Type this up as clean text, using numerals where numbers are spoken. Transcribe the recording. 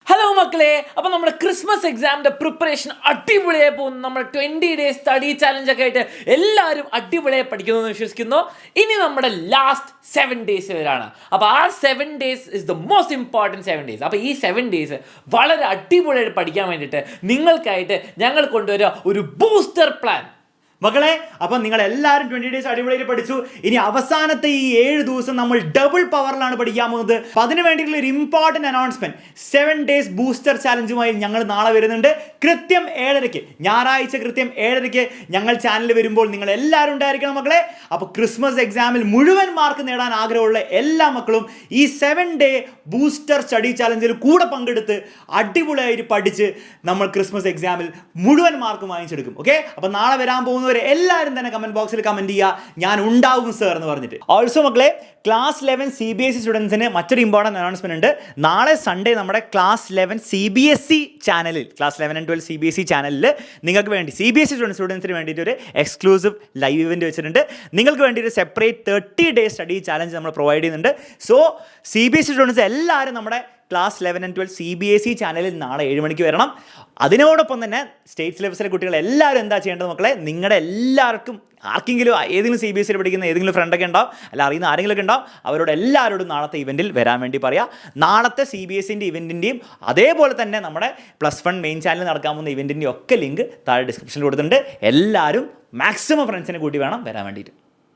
Hello മക്കളെ, അപ്പോൾ നമ്മുടെ ക്രിസ്മസ് എക്സാമിൻ്റെ പ്രിപ്പറേഷൻ അടിപൊളിയായി പോകുന്നു. നമ്മൾ 20 days സ്റ്റഡി ചാലഞ്ച് ഒക്കെ ആയിട്ട് എല്ലാവരും അടിപൊളിയായി പഠിക്കുന്നു എന്ന് വിശ്വസിക്കുന്നു. ഇനി നമ്മുടെ ലാസ്റ്റ് 7 days വരാണ്. അപ്പോൾ ആ 7 days is the most important 7 days. അപ്പോൾ ഈ 7 days വളരെ അടിപൊളിയായിട്ട് പഠിക്കാൻ വേണ്ടിയിട്ട് നിങ്ങൾക്കായിട്ട് ഞങ്ങൾ കൊണ്ടുവരിക ഒരു ബൂസ്റ്റർ പ്ലാൻ. മക്കളെ, അപ്പം നിങ്ങൾ എല്ലാവരും 20 days അടിപൊളിയായിട്ട് പഠിച്ചു. ഇനി അവസാനത്തെ ഈ 7 ദിവസം നമ്മൾ ഡബിൾ പവറിലാണ് പഠിക്കാൻ പോകുന്നത്. അപ്പം അതിന് വേണ്ടിയിട്ടുള്ള ഒരു ഇമ്പോർട്ടൻറ്റ് അനൗൺസ്മെന്റ്, 7 days ബൂസ്റ്റർ ചാലഞ്ചുമായി ഞങ്ങൾ നാളെ വരുന്നുണ്ട്. കൃത്യം 7:30 ഞായറാഴ്ച കൃത്യം 7:30 ഞങ്ങൾ ചാനലിൽ വരുമ്പോൾ നിങ്ങൾ എല്ലാവരും ഉണ്ടായിരിക്കണം മക്കളെ. അപ്പോൾ ക്രിസ്മസ് എക്സാമിൽ മുഴുവൻ മാർക്ക് നേടാൻ ആഗ്രഹമുള്ള എല്ലാ മക്കളും ഈ 7 day ബൂസ്റ്റർ സ്റ്റഡി ചാലഞ്ചിൽ കൂടെ പങ്കെടുത്ത് അടിപൊളിയായിട്ട് പഠിച്ച് നമ്മൾ ക്രിസ്മസ് എക്സാമിൽ മുഴുവൻ മാർക്ക് വാങ്ങിച്ചെടുക്കും. ഓക്കെ, അപ്പോൾ നാളെ വരാൻ പോകുന്ന എല്ലാവരും തന്നെ കമന്റ് ബോക്സിൽ കമന്റ് ചെയ്യുക, ഞാൻ ഉണ്ടാവും സർ എന്ന് പറഞ്ഞിട്ട്. ഓൾസോ മക്കളെ, ക്ലാസ് 11 CBSE സ്റ്റുഡൻസിന് മറ്റൊരു ഇമ്പോർട്ടൻറ്റ് അനൗൺസ്മെന്റ് ഉണ്ട്. നാളെ സൺഡേ നമ്മുടെ ക്ലാസ് 11 CBSE ചാനലിൽ, ക്ലാസ് 11 and 12 CBSE ചാനലിൽ നിങ്ങൾക്ക് വേണ്ടി CBSE സ്റ്റുഡൻസിന് വേണ്ടിയിട്ട് ഒരു എക്സ്ക്ലൂസീവ് ലൈവ് ഇവന്റ് വെച്ചിട്ടുണ്ട്. നിങ്ങൾക്ക് വേണ്ടി ഒരു സെപ്പറേറ്റ് 30 days സ്റ്റഡി ചാലഞ്ച് നമ്മൾ പ്രൊവൈഡ് ചെയ്യുന്നുണ്ട്. സോ CBSE സ്റ്റുഡൻസ് എല്ലാവരും നമ്മുടെ ക്ലാസ് 11 and 12 CBSE ചാനലിൽ നാളെ 7 മണിക്ക് വരണം. അതിനോടൊപ്പം തന്നെ സ്റ്റേറ്റ് സിലബസിലെ കുട്ടികൾ എല്ലാവരും എന്താ ചെയ്യേണ്ടത് മക്കളെ, നിങ്ങളുടെ എല്ലാവർക്കും ആർക്കെങ്കിലും ഏതെങ്കിലും CBSE പഠിക്കുന്ന ഏതെങ്കിലും ഫ്രണ്ടൊക്കെ ഉണ്ടാവും, അല്ല അറിയുന്ന ആരെങ്കിലുമൊക്കെ ഉണ്ടാവും, അവരോട് എല്ലാവരോടും നാളത്തെ ഇവൻറ്റിൽ വരാൻ വേണ്ടി പറയാം. നാളത്തെ CBSEൻ്റെ ഇവൻറ്റിൻ്റെയും അതേപോലെ തന്നെ നമ്മുടെ +1 മെയിൻ ചാനലിൽ നടക്കാൻ പോകുന്ന ഇവൻറ്റിൻ്റെയും ഒക്കെ ലിങ്ക് താഴെ ഡിസ്ക്രിപ്ഷനിൽ കൊടുത്തിട്ടുണ്ട്. എല്ലാവരും മാക്സിമം ഫ്രണ്ട്സിനെ കൂട്ടി വേണം വരാൻ വേണ്ടിയിട്ട്.